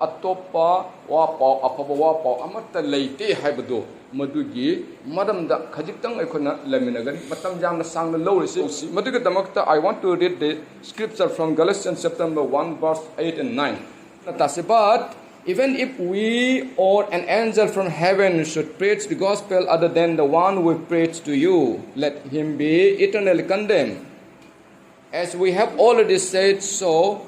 ꯑꯇꯣꯞꯄ ꯋꯥꯄꯥꯎ ꯑꯐꯕ ꯋꯥꯄꯥꯎ ꯑꯃꯠꯇ ꯂꯩꯇꯦ ꯍꯥꯏꯕꯗꯨ ꯃꯗꯨꯒꯤ ꯃꯔꯝꯗ ꯈꯖꯤꯛꯇꯪ ꯑꯩꯈꯣꯏꯅ ꯂꯩꯃꯤꯟꯅꯒꯅꯤ ꯃꯇꯝ ꯌꯥꯝꯅ ꯁꯥꯡꯅ ꯂꯧꯔꯤꯁꯤ ꯃꯗꯨꯒꯤꯗꯃꯛꯇ I want to read the scripture from Galatians chapter 1 verse 8 and 9. But even if we or an angel from heaven should preach the gospel other than the one we preach to you, let him be eternally condemned. As we have already said so,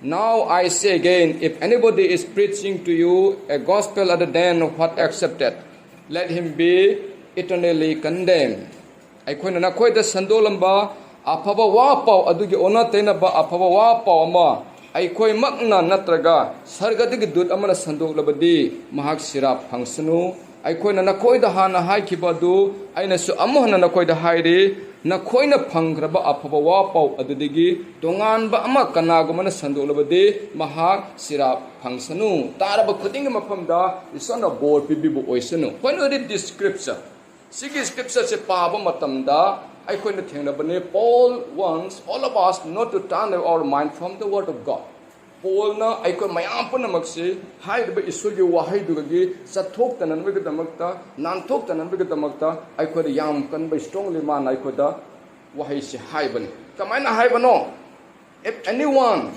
now I say again, if anybody is preaching to you a gospel other than what accepted, let him be eternally condemned. ꯑꯩꯈꯣꯏꯅ ꯅꯈꯣꯏꯗ ꯁꯟꯗꯣꯛꯂꯝꯕ ꯑꯐꯕ ꯋꯥꯄꯥꯎ ꯑꯗꯨꯒꯤ ꯑꯣꯟꯅ ꯇꯩꯅꯕ ꯑꯐꯕ ꯋꯥꯄꯥꯎ ꯑꯃ ꯑꯩꯈꯣꯏꯃꯛꯅ ꯅꯠꯇ꯭ꯔꯒ ꯁꯔꯒꯗꯒꯤ ꯗꯨꯠ ꯑꯃꯅ ꯁꯟꯗꯣꯛꯂꯕꯗꯤ ꯃꯍꯥꯛ ꯁꯤꯔꯥꯞ ꯐꯪꯁꯅꯨ ꯑꯩꯈꯣꯏꯅ ꯅꯈꯣꯏꯗ ꯍꯥꯟꯅ ꯍꯥꯏꯈꯤꯕ ꯑꯗꯨ ꯑꯩꯅꯁꯨ ꯑꯃꯨꯛ ꯍꯟꯅ ꯅꯈꯣꯏꯗ ꯍꯥꯏꯔꯤ ꯅꯈꯣꯏꯅ ꯐꯪꯈ꯭ꯔꯕ ꯑꯐꯕ ꯋꯥꯄꯥꯎ ꯑꯗꯨꯗꯒꯤ ꯇꯣꯉꯥꯟꯕ ꯑꯃ ꯀꯅꯥꯒꯨꯝꯕꯅ ꯁꯟꯗꯣꯛꯂꯕꯗꯤ ꯃꯍꯥꯛ ꯁꯤꯔꯥꯞ ꯐꯪꯁꯅꯨ ꯇꯥꯔꯕ ꯈꯨꯗꯤꯡꯒꯤ ꯃꯐꯝꯗ ꯏꯁꯣꯔꯅ ꯕꯣꯔ ꯄꯤꯕꯤꯕ ꯑꯣꯏꯁꯅꯨ When we read this scripture ꯁꯤꯒꯤ scripture ꯄꯥꯕ ꯃꯇꯝꯗ ꯑꯩꯈꯣꯏꯅ ꯊꯦꯡꯅꯕꯅꯤ Paul wants all of us not to turn our mind from the word of God. Paulna ꯑꯩꯈꯣꯏ ꯃꯌꯥꯝ ꯄꯨꯝꯅꯃꯛꯁꯤ ꯍꯥꯏꯔꯤꯕ ꯏꯁꯣꯔꯒꯤ ꯋꯥꯍꯩꯗꯨꯒꯤ ꯆꯠꯊꯣꯛꯇꯅꯕꯒꯤꯗꯃꯛꯇ ꯅꯥꯟꯊꯣꯛꯇꯅꯕꯒꯤꯗꯃꯛꯇ ꯑꯩꯈꯣꯏꯗ ꯌꯥꯝ ꯀꯟꯕ strongly ꯃꯥꯅ ꯑꯩꯈꯣꯏꯗ ꯋꯥꯍꯩꯁꯤ ꯍꯥꯏꯕꯅꯤ ꯀꯃꯥꯏꯅ ꯍꯥꯏꯕꯅꯣ If anyone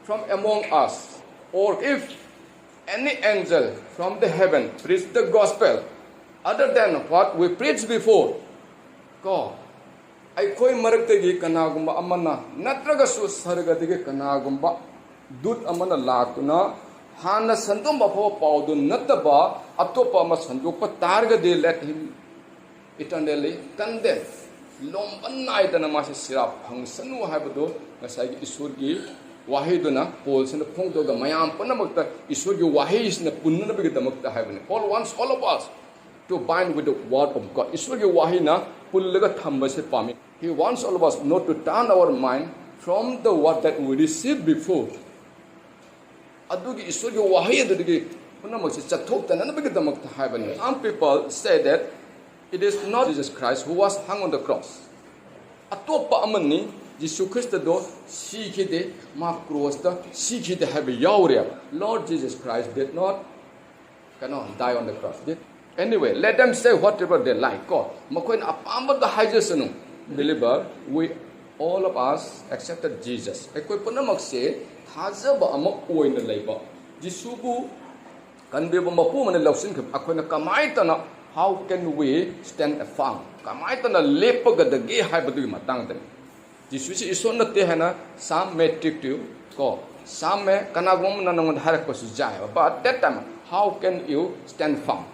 from among us or if any angel from the heaven preach the gospel other than what we preached before, God, ꯑꯩꯈꯣꯏ ꯃꯔꯛꯇꯒꯤ ꯀꯅꯥꯒꯨꯝꯕ ꯑꯃꯅ ꯅꯠꯇ꯭ꯔꯒꯁꯨ ꯁꯔꯒꯗꯒꯤ ꯀꯅꯥꯒꯨꯝꯕ ꯗꯨꯠ ꯑꯃꯅ ꯂꯥꯛꯇꯨꯅ ꯍꯥꯟꯅ ꯁꯟꯗꯣꯛꯄ ꯐꯥꯎꯕ ꯄꯥꯎꯗꯨ ꯅꯠꯇꯕ ꯑꯇꯣꯞꯄ ꯑꯃ ꯁꯟꯗꯣꯛꯄ ꯇꯥꯔꯒꯗꯤ let him eternally condemn. ꯂꯣꯝꯕ ꯅꯥꯏꯗꯅ ꯃꯥꯁꯤ ꯁꯤꯔꯥꯞ ꯐꯪꯁꯅꯨ ꯍꯥꯏꯕꯗꯨ ꯉꯁꯥꯏꯒꯤ ꯏꯁꯣꯔꯒꯤ ꯋꯥꯍꯩꯗꯨꯅ ꯄꯣꯜꯁꯤꯅ ꯐꯣꯡꯗꯣꯛꯑꯒ ꯃꯌꯥꯝ ꯄꯨꯝꯅꯃꯛꯇ ꯏꯁꯣꯔꯒꯤ ꯋꯥꯍꯩꯁꯤꯅ ꯄꯨꯟꯅꯅꯕꯒꯤꯗꯃꯛꯇ ꯍꯥꯏꯕꯅꯤ. Paul wants all of us to bind with the word of God. ꯏꯁꯣꯔꯒꯤ ꯋꯥꯍꯩꯅ ꯄꯨꯜꯂꯒ ꯊꯝꯕꯁꯤ ꯄꯥꯝꯃꯤ. He wants all of us not to turn our mind from the word that we received before. ꯑꯗꯨꯒꯤ ꯏꯁꯣꯔꯒꯤ ꯋꯥꯍꯩ ꯑꯗꯨꯗꯒꯤ ꯄꯨꯝꯅꯃꯛꯁꯤ ꯆꯠꯊꯣꯛꯇꯅꯕꯒꯤꯗꯃꯛꯇ ꯍꯥꯏꯕꯅꯤ. Some people say that it is not Jesus Christ who was hung on the cross. ꯑꯇꯣꯞꯄ ꯑꯃꯅꯤ ꯖꯤꯁꯨ ꯈ꯭ꯔꯤꯁꯇꯗꯣ ꯁꯤꯈꯤꯗꯦ ꯃꯥ ꯀ꯭ꯔꯣꯁꯇ ꯁꯤꯈꯤꯗꯦ ꯍꯥꯏꯕ ꯌꯥꯎꯔꯦꯕ. Lord Jesus Christ did not die on the cross. Anyway, let them say whatever they like. God, makoina apambada haijasanu. Believer, we all of us accepted Jesus. Ekoi punamak se thajaba ama oina leiba. Jisubu kanbeba mapu mane lausin khap akoina kamaitana how can we stand firm? Kamaitana lepaga dage haibadu matang dani. Jisu si isonna te hana some may trick you. Ko some may kanagum nanong harak pasu jai. But that time, how can you stand firm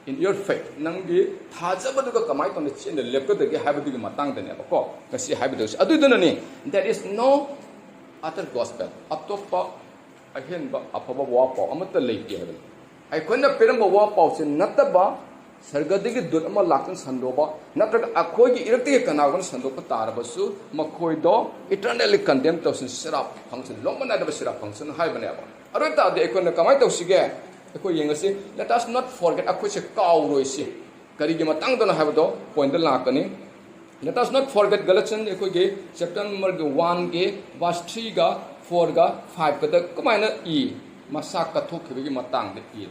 in your faith? Nangi thajabadu kamai tona chin lepkadagi haibadu matang dani ko kasi haibadu adudunani there is no other gospel atoppa ahenba afaba wapa amata leiti haibani aikona peramba wapa sin nataba sargadigi dut ama lakan sandoba natraga akhoigi irakti kanagon sandopa tarabasu makhoido eternally condemned to sin sirap function lomana da sirap function haibani aba arota de aikona kamai tawsige akoi yengasi let us not forget akoi se kauroi si karigi matang dona habdo point da lakani. Let us not forget Galatians akoi ge chapter number 1 ge verse 3 ga 4 ga 5 ga kamaina e masak ka thokibigi matang de e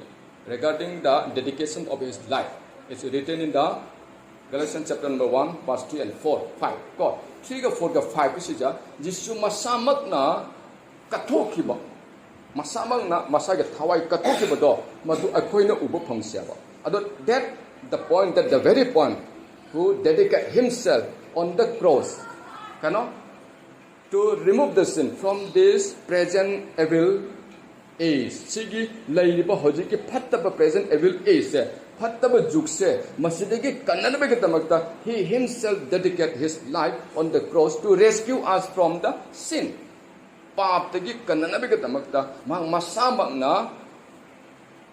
regarding the dedication of his life. It's written in the Galatians chapter number 1 verse 3 and 4 5 God 3 ga 4 ga 5 is ja jisu masamak na kathokiba masamang na masage thawai katokibado madu akoina uba phangsiaba ado that the point that the very point who dedicate himself on the cross to remove the sin from this present evil age sigi lairiba hojiki phattaba present evil age se phattaba juk se masidagi kannanabege tamakta he himself dedicate his life on the cross to rescue us from the sin. Paptagi kananabige tamakta mang masamak na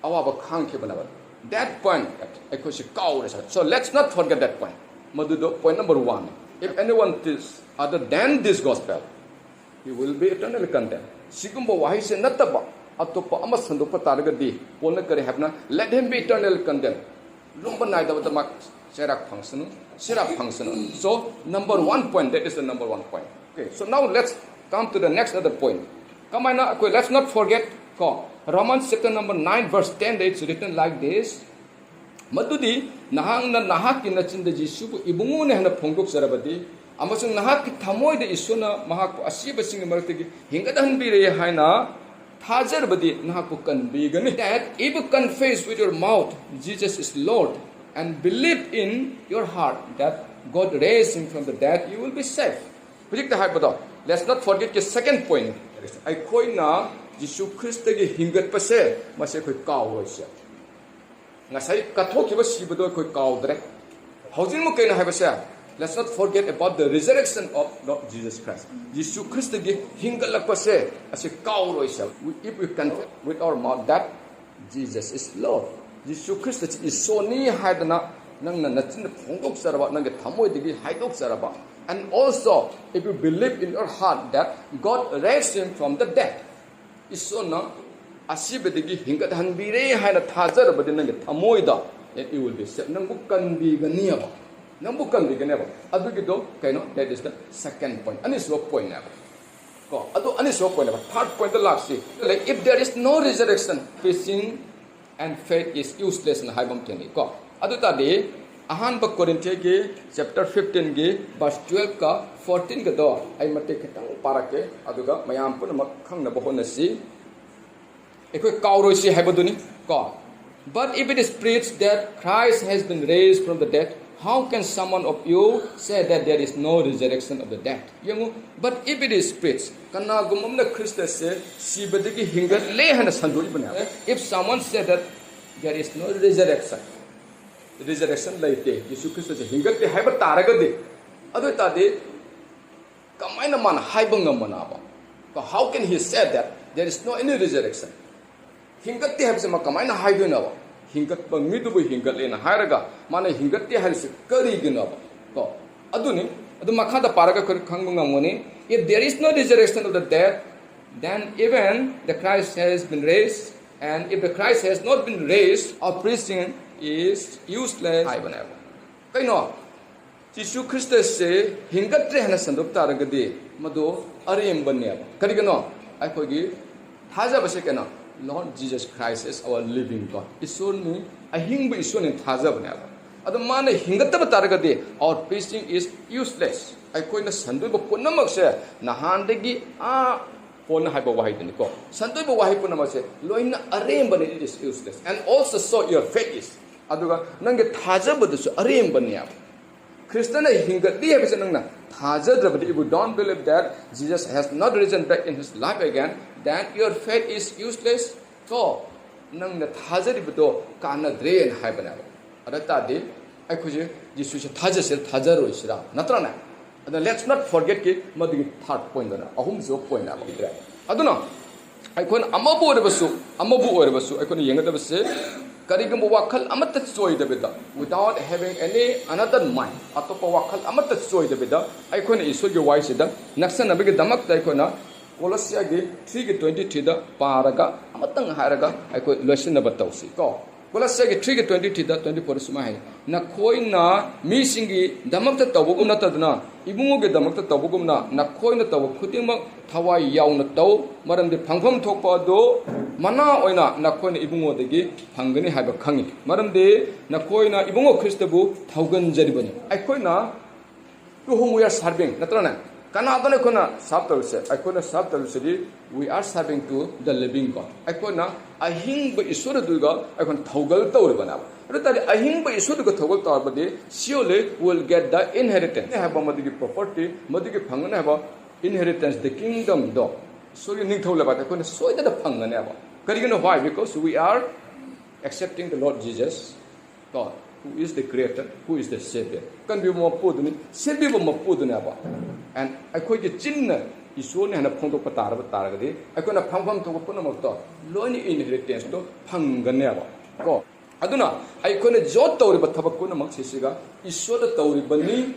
awaba khangkhibanaba. That point ekosi kaure. So let's not forget that point. Madudo point number 1. If anyone teaches other than this gospel, he will be eternally condemned. Sigumba wahise nataba atopa ama sandopa taragadi polna kare habna let him be eternally condemned. Lumba naidaba tamak sirak function. So number 1 point, that is the number 1 point. Okay. So now let's come to the next other point. Let's not forget Romans chapter number 9 verse 10 it's written like this. Madudi nahang na nahak na chinda Jisubu ibungu na hana pongdok sarabadi amasung nahak thamoy de isuna mahak asiba sing maratigi hingadahan bire haina thazarbadi nahak kanbigani that if you confess with your mouth Jesus is Lord and believe in your heart that God raised him from the dead, you will be saved. Let's not forget the second point. I call na Jesus Christ the hingat pase mase koi kaw siya. Ngasay kathokiba sibado koi kaw dre. Hojin mo kay na habasa. Let's not forget about the resurrection of Lord Jesus Christ. Jesus Christ the hingat pase ase kaw siya. If we confess with our mouth that Jesus is Lord. Jesus Christ is so ni hadana nang natin phongdok saraba nang thamoy digi haidok saraba. And also, if you believe in your heart that God raised him from the dead, isona asibedigi hingadahan bire haina thazarabadi nang thamoida, then you will be saved. Nang bukan biganiya. Nang bukan biganiya. Adugido kaino that is the second point. Ani so point na. Ko adu ani so point na. Third point the last see. Like if there is no resurrection, preaching and faith is useless na haibam teni. Ko adu tadi Ahan ba Corinthians ke chapter 15 ke verse 12 ka 14 ka do ay mate kitang parake aduga mayam pun makhang na bohon na si ekoi kauro si haibaduni ko. But if it is preached that Christ has been raised from the dead, how can someone of you say that there is no resurrection of the dead? But if it is preached kana gumamna Christus se sibadigi hingat le hana sanduri bana. If someone said that there is no resurrection laite Jesus Christ se hingate haiba taragade adu tade kamaina man haibang manaba. How can he say that there is no any resurrection? Hingate habse ma kamaina haiduna hingat bang midu hingat lena hairaga mana hingate halse kari ginaba. Ko aduni adu makhada paraga khangmunga moni if there is no resurrection of the dead, then even the Christ has been raised, and if the Christ has not been raised, our preaching is useless. Kaino Jesus Christ se hingatre hana sandop taragadi madu arem banya karigano aikogi thaja base kana Lord Jesus Christ is our living God. Isoni ahingba isoni thaja banya adu mane hingataba taragadi our preaching is useless. Aikoina sanduba punamak se nahandegi pon haiba wahai deni ko sanduba wahai punamak se loina arem bani it is useless. And also so your faith is aduga nange thajabadasu arem banya Christian hingati habise nangna thajadabadi if you don't believe that Jesus has not risen back in his life again, then your faith is useless. So nangna thajaribudo kanadre and haibana adatadi aikuji Jesus thajasel thajaro isra natrana. And let's not forget ki madigi third point na ahum zo point na bidra aduna aikon amabu orebasu aikon yengadabase karigam wakal amat choy debeda without having any another mind atopa wakal amat choy debeda aikon isol ge wise da naksan abige damak da aikona Colossia ge 3:23 da paraga amatang haraga aikon lesson na batausi ko Colossia ge 3:23 da 24 suma hai na koina mi singi damak ta tawugum na tadna ibungo ge damak ta tawugum na koina taw khutimak thawai yauna taw maram de phangpham thokpa do mana oina na koina ibungo degi phangani haiba khangi maram de na koina ibungo Christabu thaugan jaribani ai koina to whom we are serving natrana kana adone kona sabtalse ai koina sabtalse we are serving to the living God ai koina ahing ba isura duga ai kon thaugal tawre bana Ratari ahing ba isura ga thaugal tawre bade siole will get the inheritance have madigi property madigi phangana have inheritance the kingdom do so you need to lebat ai koina soida da phangana have karigano why because we are accepting the Lord Jesus God who is the creator who is the savior kan bi mo poduni serbi bo mo poduni aba and akoi ge chinna isone hana phongdok patar ba taragadi akona phangpham to puna mo to loini inheritance to phangane aba ko aduna aikone jot tawri ba thabak ko na mak sisiga isoda tawri bani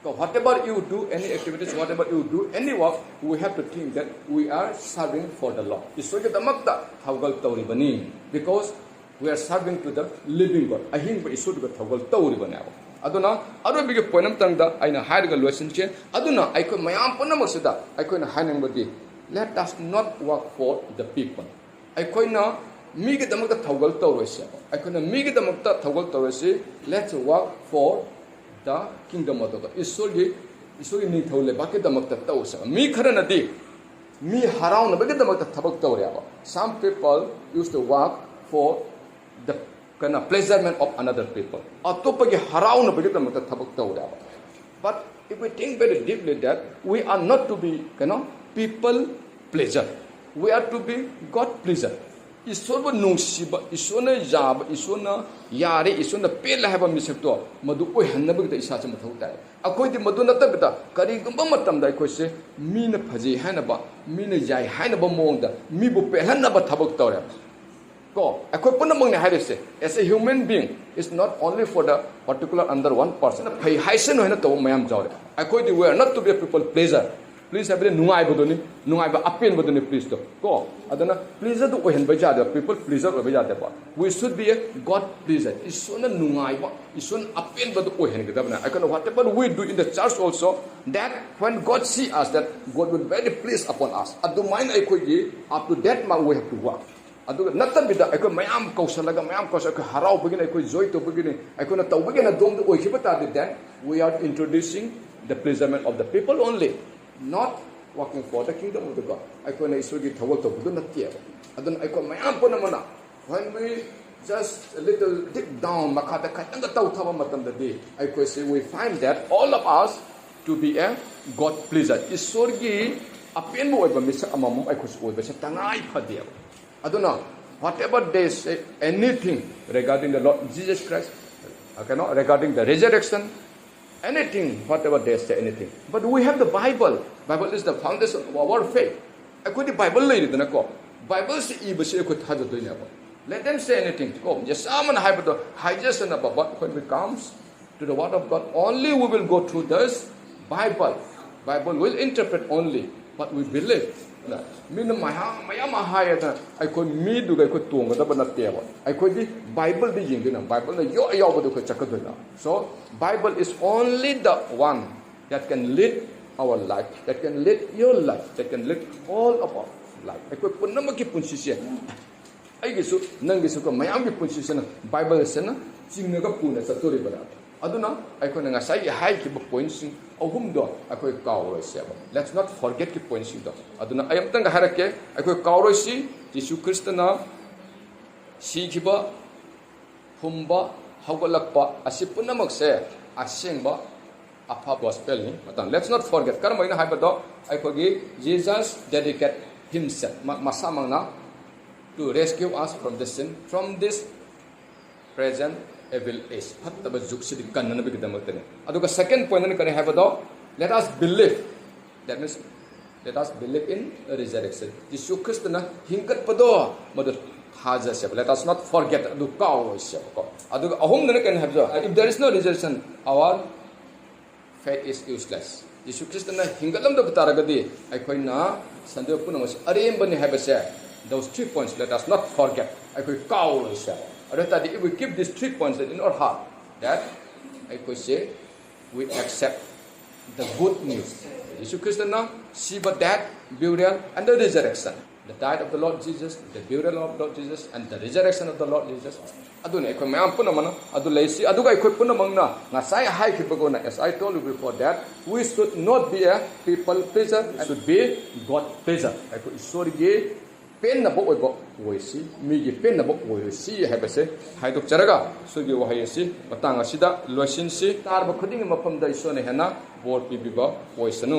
ko whatever you do any activities whatever you do any work we have to think that we are serving for the Lord isoge damakta thawgal tawri bani because we are serving to the living God ahing ba isod ga thawgal tawri bani aba aduna aro bige poinam tangda aina hairga lesson che aduna aiko mayam puna maksida aiko na hanang badi let us not work for the people ꯑꯩꯈꯣꯏꯅ ꯃꯤꯒꯤꯗꯃꯛꯇ ꯊꯧꯒꯜ ꯇꯧꯔꯣꯏꯁꯦ ꯑꯩꯈꯣꯏꯅ ꯃꯤꯒꯤꯗꯃꯛꯇ ꯊꯧꯒꯜ ꯇꯧꯔꯁꯤ let's work for the kingdom of God ꯏꯁꯣꯔꯒꯤ ꯅꯤꯡꯊꯧ ꯂꯩꯕꯥꯛꯀꯤꯗꯃꯛꯇ ꯇꯧꯁꯦ ꯃꯤ ꯈꯔꯅꯗꯤ ꯃꯤ ꯍꯔꯥꯎꯅꯕꯒꯤꯗꯃꯛꯇ ꯊꯕꯛ ꯇꯧꯔꯦꯕ some people used to work for the kind of pleasurement of another people ꯑꯇꯣꯞꯄꯒꯤ ꯍꯔꯥꯎꯅꯕꯒꯤꯗꯃꯛꯇ ꯊꯕꯛ ꯇꯧꯔꯦꯕ but if we think very deeply that we are not to be people pleaser we are to be God pleaser ꯏꯁꯣꯔꯕꯨ ꯅꯨꯡꯁꯤꯕ ꯏꯁꯣꯔꯅ ꯌꯥꯕ ꯏꯁꯣꯔꯅ ꯌꯥꯔꯦ ꯏꯁꯣꯔꯅ ꯄꯦꯜꯂꯦ ꯍꯥꯏꯕ ꯃꯤꯁꯛꯇꯣ ꯃꯗꯨ ꯑꯣꯏꯍꯟꯅꯕꯒꯤꯗ ꯏꯁꯥꯁꯦ ꯃꯊꯧ ꯇꯥꯏ ꯑꯩꯈꯣꯏꯗꯤ ꯃꯗꯨ ꯅꯠꯇꯕꯤꯗ ꯀꯔꯤꯒꯨꯝꯕ ꯃꯇꯝꯗ ꯑꯩꯈꯣꯏꯁꯦ ꯃꯤꯅ ꯐꯖꯩ ꯍꯥꯏꯅꯕ ꯃꯤꯅ ꯌꯥꯏ ꯍꯥꯏꯅꯕ ꯃꯑꯣꯡꯗ ꯃꯤꯕꯨ ꯄꯦꯜꯍꯟꯅꯕ ꯊꯕꯛ ꯇꯧꯔꯦ ꯀꯣ ꯑꯩꯈꯣꯏ ꯄꯨꯝꯅꯃꯛꯅꯦ ꯍꯥꯏꯔꯤꯁꯦ as a human being is not only for the particular under one person ꯐꯩ ꯍꯥꯏꯁꯅꯨ ꯍꯥꯏꯅ ꯇꯧꯕ ꯃꯌꯥꯝ ꯌꯥꯎꯔꯦ ꯑꯩꯈꯣꯏꯗꯤ we are not to be a people pleaser please have ꯅꯨꯡꯉꯥꯏꯕꯗꯨꯅꯤ ꯅꯨꯡꯉꯥꯏꯕ ꯑꯄꯦꯟꯕꯗꯨꯅꯤ please ꯇꯣ ꯀꯣ ꯑꯗꯨꯅ pleaser ꯗꯨ ꯑꯣꯏꯍꯟꯕ ꯌꯥꯗꯦ people pleaser ꯑꯣꯏꯕ ꯌꯥꯗꯦꯕ we should be a God pleaser ꯏꯁꯣꯔꯅ ꯅꯨꯡꯉꯥꯏꯕ ꯏꯁꯣꯔꯅ ꯑꯄꯦꯟꯕꯗꯨ ꯑꯣꯏꯍꯟꯒꯗꯕꯅꯤ ꯑꯩꯈꯣꯏꯅ whatever we do in the church also that when God see us that God will very pleased upon us ꯑꯗꯨꯃꯥꯏꯅ ꯑꯩꯈꯣꯏꯒꯤ up to that mark we have to work ꯑꯗꯨꯒ ꯅꯠꯇꯕꯤꯗ ꯑꯩꯈꯣꯏ ꯃꯌꯥꯝ ꯀꯧꯁꯜꯂꯒ ꯑꯩꯈꯣꯏ ꯍꯔꯥꯎꯕꯒꯤꯅꯤ ꯑꯩꯈꯣꯏ joy ꯇꯧꯕꯒꯤꯅꯤ ꯑꯩꯈꯣꯏꯅ ꯇꯧꯕꯒꯤꯅ ꯗꯣꯝꯗ ꯑꯣꯏꯈꯤꯕ ꯇꯥꯔꯗꯤ then we are introducing the pleasurement of the people only not working for the kingdom of the God ꯑꯩꯈꯣꯏꯅ ꯏꯁꯣꯔꯒꯤ ꯊꯧꯒꯜ ꯇꯧꯕꯗꯨ ꯅꯠꯇꯦꯕ ꯑꯗꯨꯅ ꯑꯩꯈꯣꯏ ꯃꯌꯥꯝ ꯄꯨꯝꯅꯃꯛꯅ when we just a little deep down ꯃꯈꯥꯗ ꯈꯤꯇꯪꯒ ꯇꯧꯊꯕ ꯃꯇꯝꯗꯗꯤ ꯑꯩꯈꯣꯏꯁꯦ we find that all of us to be a God pleaser ꯏꯁꯣꯔꯒꯤ ꯑꯄꯦꯟꯕ ꯑꯣꯏꯕ ꯃꯤꯁꯛ ꯑꯃꯃꯝ ꯑꯩꯈꯣꯏꯁꯨ ꯑꯣꯏꯕꯁꯦ ꯇꯉꯥꯏ ꯐꯗꯦꯕ ꯑꯗꯨꯅ whatever they say anything regarding the Lord Jesus Christ regarding the resurrection anything whatever they say anything but we have the Bible is the foundation of our faith ꯑꯩꯈꯣꯏꯗꯤ Bible ꯂꯩꯔꯤꯗꯅꯀꯣ Bible ꯁꯤ ꯏꯕꯁꯤ ꯑꯩꯈꯣꯏ ꯊꯥꯖꯗꯣꯏꯅꯦꯕ let them say anything ꯀꯣ ꯌꯦꯁꯥꯃꯅ ꯍꯥꯏꯕꯗꯣ ꯍꯥꯏꯖꯁꯅꯕ but when it comes to the word of God only we will go through this Bible will interpret only but we believe ꯃꯤꯅ ꯃꯌꯥꯝ ꯍꯥꯏꯌꯦꯗꯅ ꯑꯩꯈꯣꯏ ꯃꯤꯗꯨꯒ ꯑꯩꯈꯣꯏ ꯇꯣꯡꯒꯗꯕ ꯅꯠꯇꯦꯕ ꯑꯩꯈꯣꯏꯗꯤ ꯕꯥꯏꯕꯜꯗ ꯌꯦꯡꯗꯣꯏꯅ ꯕꯥꯏꯕꯜꯗ ꯌꯥꯎꯕꯗꯣ ꯑꯩꯈꯣꯏ ꯆꯠꯀꯗꯣꯏꯅ so Bible is only the one that can lead our life that can lead your life that can lead all of our life ꯑꯩꯈꯣꯏ ꯄꯨꯝꯅꯃꯛꯀꯤ ꯄꯨꯟꯁꯤꯁꯦ ꯑꯩꯒꯤꯁꯨ ꯅꯪꯒꯤꯁꯨ ꯃꯌꯥꯝꯒꯤ ꯄꯨꯟꯁꯤꯁꯤꯅ ꯕꯥꯏꯕꯜꯁꯤꯅ ꯆꯤꯡꯉꯒ ꯄꯨꯅ ꯆꯠꯇꯣꯔꯤꯕꯅ ꯑꯗꯨꯅ ꯑꯩꯈꯣꯏꯅ ꯉꯁꯥꯏꯒꯤ ꯍꯥꯏꯈꯤꯕ ꯄꯣꯏꯟꯠꯁꯤꯡ ꯑꯍꯨꯝꯗꯣ ꯑꯩꯈꯣꯏ ꯀꯥꯎꯔꯣꯏꯁꯦꯕ let's not forget ꯀꯤ ꯄꯣꯏꯟꯠꯁꯤꯡꯗꯣ ꯑꯗꯨꯅ ꯑꯩ ꯑꯃꯇꯪꯒ ꯍꯥꯏꯔꯛꯀꯦ ꯑꯩꯈꯣꯏ ꯀꯥꯎꯔꯣꯏꯁꯤ ꯌꯤꯁꯨ ꯈ꯭ꯔꯤꯁꯇꯅ ꯁꯤꯈꯤꯕ ꯐꯨꯝꯕ ꯍꯧꯒꯠꯂꯛꯄ ꯑꯁꯤ ꯄꯨꯝꯅꯃꯛꯁꯦ ꯑꯁꯦꯡꯕ ꯑꯐꯕ ꯒꯣꯁꯄꯦꯜꯅꯤ ꯃꯇꯝ let's not forget ꯀꯔꯝꯍꯥꯏꯅ ꯍꯥꯏꯕꯗꯣ ꯑꯩꯈꯣꯏꯒꯤ Jesus dedicate himself ꯃꯁꯥꯃꯛꯅ to rescue us from the sin from this present evil age ꯐꯠꯇꯕ ꯖꯨꯒꯁꯤꯗꯤ ꯀꯟꯅꯅꯕꯒꯤꯗꯃꯛꯇꯅꯤ ꯑꯗꯨꯒ second point ꯀꯔꯤ ꯍꯥꯏꯕꯗꯣ let us believe that means let us believe in resurrection ꯌꯤꯁꯨ ꯈ꯭ꯔꯤꯁꯇꯅ ꯍꯤꯡꯒꯠꯄꯗꯣ ꯃꯗꯨ ꯊꯥꯖꯁꯦꯕ let us not forget ꯑꯗꯨ ꯀꯥꯎꯔꯣꯏꯁꯦꯕꯀꯣ ꯑꯗꯨꯒ ꯑꯍꯨꯝꯗꯅ ꯀꯔꯤ ꯍꯥꯏꯕꯗꯣ if there is no resurrection our faith is useless ꯌꯤꯁꯨ ꯈ꯭ꯔꯤꯁꯇꯅ ꯍꯤꯡꯒꯠꯂꯝꯗꯕ ꯇꯥꯔꯒꯗꯤ ꯑꯩꯈꯣꯏꯅ ꯁꯟꯗꯣꯛ ꯄꯨꯝꯅꯃꯛꯁꯦ ꯑꯔꯦꯝꯕꯅꯤ ꯍꯥꯏꯕꯁꯦ those 3 points let us not forget ꯑꯩꯈꯣꯏ ꯀꯥꯎꯔꯣꯏꯁꯦꯕ that if we keep these 3 points in our heart that I could say we accept the good news Jesus Christ siba death burial and the resurrection the death of the Lord Jesus the burial of the Lord Jesus and the resurrection of the Lord Jesus adune ekoi mayam punamana adu leisi aduga ekoi punamangna ngasai haikibagona as I told you before that we should not be a people pleaser should be God pleaser ekoi isorge ꯄꯦꯟꯅꯕ ꯑꯣꯏꯕ ꯑꯣꯏꯁꯤ ꯃꯤꯒꯤ ꯄꯦꯟꯅꯕ ꯑꯣꯏꯁꯤ ꯍꯥꯏꯕꯁꯦ ꯍꯥꯏꯗꯣꯛꯆꯔꯒ ꯁꯣꯏꯒꯤ ꯋꯥꯍꯩ ꯑꯁꯤ ꯃꯇꯥꯡ ꯑꯁꯤꯗ ꯂꯣꯏꯁꯤꯟꯁꯤ ꯇꯥꯔꯕ ꯈꯨꯗꯤꯡꯒꯤ ꯃꯐꯝꯗ ꯏꯁꯣꯔꯅ ꯍꯦꯟꯅ ꯕꯣꯔ ꯄꯤꯕꯤꯕ ꯑꯣꯏꯁꯅꯨ